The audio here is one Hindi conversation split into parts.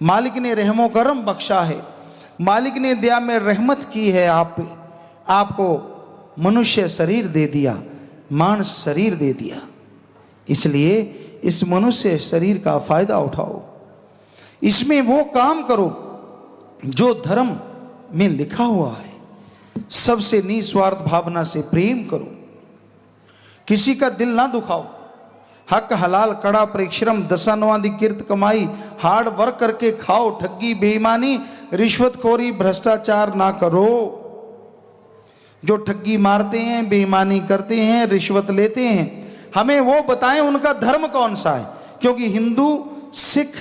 मालिक ने रहमो करम बख्शा है, मालिक ने दया में रहमत की है आप पे, आपको मनुष्य शरीर दे दिया, मानस शरीर दे दिया। इसलिए इस मनुष्य शरीर का फायदा उठाओ, इसमें वो काम करो जो धर्म में लिखा हुआ है। सबसे निस्वार्थ भावना से प्रेम करो, किसी का दिल ना दुखाओ। हक हलाल कड़ा परिश्रम दशानवादी कीर्त कमाई, हार्ड वर्क करके खाओ, ठगी बेईमानी रिश्वतखोरी भ्रष्टाचार ना करो। जो ठगी मारते हैं, बेईमानी करते हैं, रिश्वत लेते हैं, हमें वो बताएं उनका धर्म कौन सा है। क्योंकि हिंदू, सिख,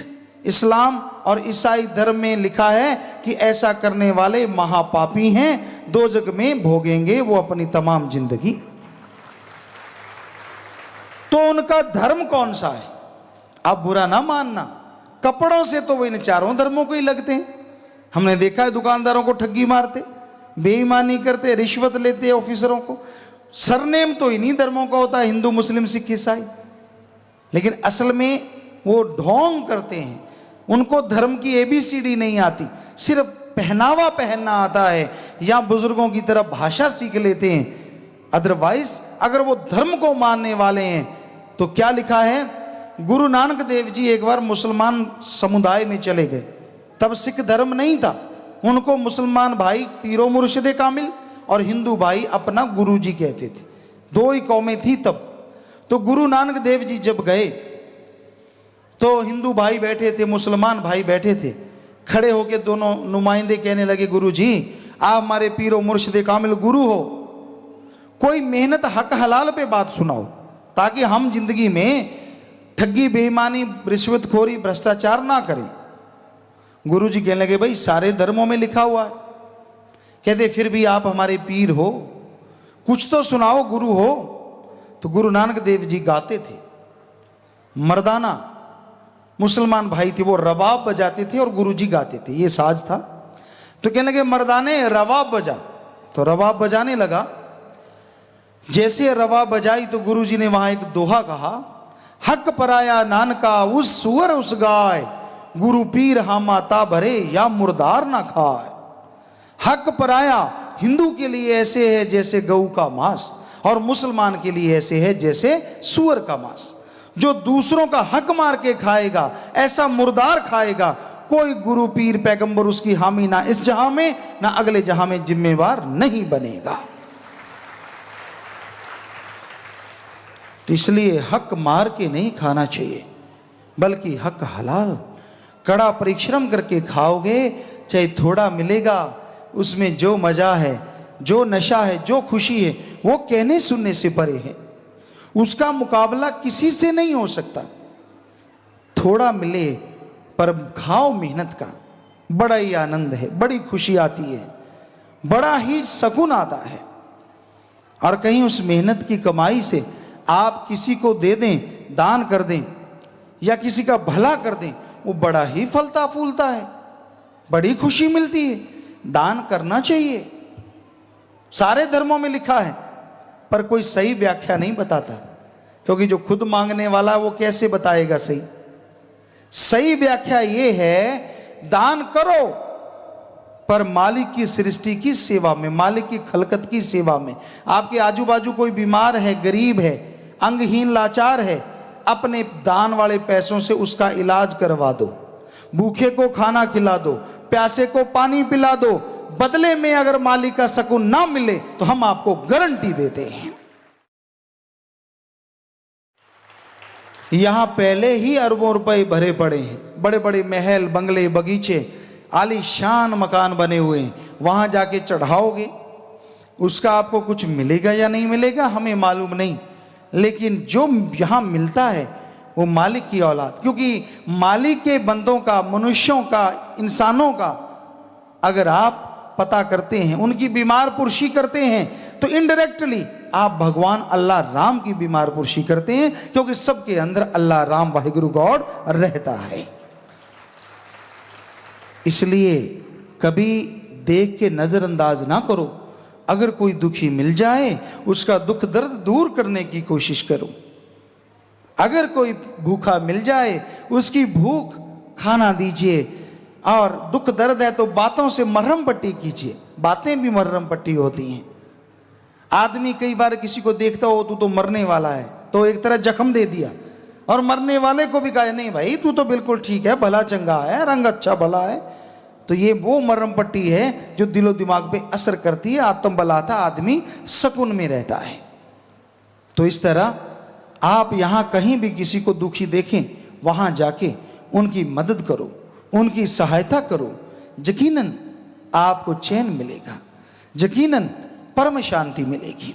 इस्लाम और ईसाई धर्म में लिखा है कि ऐसा करने वाले महापापी हैं, दोजख में भोगेंगे वो अपनी तमाम जिंदगी। तो उनका धर्म कौन सा है? आप बुरा ना मानना, कपड़ों से तो वो इन चारों धर्मों को ही लगते हैं। हमने देखा है दुकानदारों को ठगी मारते, बेईमानी करते, रिश्वत लेते ऑफिसरों को। सरनेम तो इन्हीं धर्मों का होता है, हिंदू, मुस्लिम, सिख, ईसाई। लेकिन असल में वो ढोंग करते हैं, उनको धर्म की ABCD नहीं आती, सिर्फ पहनावा पहनना आता है या बुजुर्गों की तरह भाषा सीख लेते हैं। अदरवाइज अगर वो धर्म को मानने वाले हैं तो क्या लिखा है, गुरु नानक देव जी एक बार मुसलमान समुदाय में चले गए, तब सिख धर्म नहीं था, उनको मुसलमान भाई पीरो मुर्शिदे कामिल और हिंदू भाई अपना गुरु जी कहते थे, दो ही कौमें थी तब। तो गुरु नानक देव जी जब गए तो हिंदू भाई बैठे थे, मुसलमान भाई बैठे थे, खड़े होके दोनों नुमाइंदे कहने लगे, गुरु जी आप हमारे पीरो मुर्शिदे कामिल गुरु हो, कोई मेहनत हक हलाल पे बात सुनाओ ताकि हम जिंदगी में ठगी बेईमानी रिश्वतखोरी भ्रष्टाचार ना करें। गुरु जी कहने लगे, भाई सारे धर्मों में लिखा हुआ है। कहते फिर भी आप हमारे पीर हो, कुछ तो सुनाओ, गुरु हो। तो गुरु नानक देव जी गाते थे, मर्दाना मुसलमान भाई थे, वो रबाब बजाते थे और गुरु जी गाते थे, ये साज था। तो कहने लगे, मर्दाने रबाब बजा। तो रबाब बजाने लगा, जैसे रबाब बजाई तो गुरु जी ने वहां एक दोहा कहा, हक पराया नानका उस सुअर उस गाय, गुरु पीर हामाता भरे या मुर्दार ना खाए। हक पराया हिंदू के लिए ऐसे है जैसे गऊ का मांस, और मुसलमान के लिए ऐसे है जैसे सुअर का मांस। जो दूसरों का हक मार के खाएगा ऐसा मुर्दार खाएगा। कोई गुरु पीर पैगंबर उसकी हामी ना इस जहां में ना अगले जहां में जिम्मेवार नहीं बनेगा। तो इसलिए हक मार के नहीं खाना चाहिए, बल्कि हक हलाल कड़ा परिश्रम करके खाओगे, चाहे थोड़ा मिलेगा, उसमें जो मजा है, जो नशा है, जो खुशी है, वो कहने सुनने से परे है। उसका मुकाबला किसी से नहीं हो सकता। थोड़ा मिले पर खाओ मेहनत का, बड़ा ही आनंद है, बड़ी खुशी आती है, बड़ा ही सुकून आता है। और कहीं उस मेहनत की कमाई से आप किसी को दे दें, दान कर दें या किसी का भला कर दें, वो बड़ा ही फलता फूलता है, बड़ी खुशी मिलती है। दान करना चाहिए, सारे धर्मों में लिखा है, पर कोई सही व्याख्या नहीं बताता। क्योंकि जो खुद मांगने वाला वो कैसे बताएगा सही? सही व्याख्या ये है, दान करो पर मालिक की सृष्टि की सेवा में, मालिक की खलकत की सेवा में। आपके आजू बाजू कोई बीमार है, गरीब है, अंगहीन, लाचार है, अपने दान वाले पैसों से उसका इलाज करवा दो, भूखे को खाना खिला दो, प्यासे को पानी पिला दो। बदले में अगर मालिक का सुकून ना मिले तो हम आपको गारंटी देते हैं, यहां पहले ही अरबों रुपए भरे पड़े हैं, बड़े बड़े महल, बंगले, बगीचे, आलीशान मकान बने हुए हैं। वहां जाके चढ़ाओगे, उसका आपको कुछ मिलेगा या नहीं मिलेगा हमें मालूम नहीं, लेकिन जो यहां मिलता है वो मालिक की औलाद। क्योंकि मालिक के बंदों का, मनुष्यों का, इंसानों का अगर आप पता करते हैं, उनकी बीमार पुरशी करते हैं, तो इनडायरेक्टली आप भगवान अल्लाह राम की बीमार पुरशी करते हैं। क्योंकि सबके अंदर अल्लाह राम वाहिगुरु गॉड रहता है। इसलिए कभी देख के नजरअंदाज ना करो। अगर कोई दुखी मिल जाए, उसका दुख दर्द दूर करने की कोशिश करो। अगर कोई भूखा मिल जाए, उसकी भूख खाना दीजिए। और दुख दर्द है तो बातों से मरहम पट्टी कीजिए, बातें भी मरहम पट्टी होती हैं। आदमी कई बार किसी को देखता हो, तू तो मरने वाला है, तो एक तरह जख्म दे दिया, और मरने वाले को भी कहा नहीं भाई तू तो बिल्कुल ठीक है, भला चंगा है, रंग अच्छा भला है, तो ये वो मरहम पट्टी है जो दिलो दिमाग पे असर करती है। आत्म बलाता आदमी सुकून में रहता है। तो इस तरह आप यहाँ कहीं भी किसी को दुखी देखें, वहाँ जाके उनकी मदद करो, उनकी सहायता करो, यकीनन आपको चैन मिलेगा, यकीनन परम शांति मिलेगी।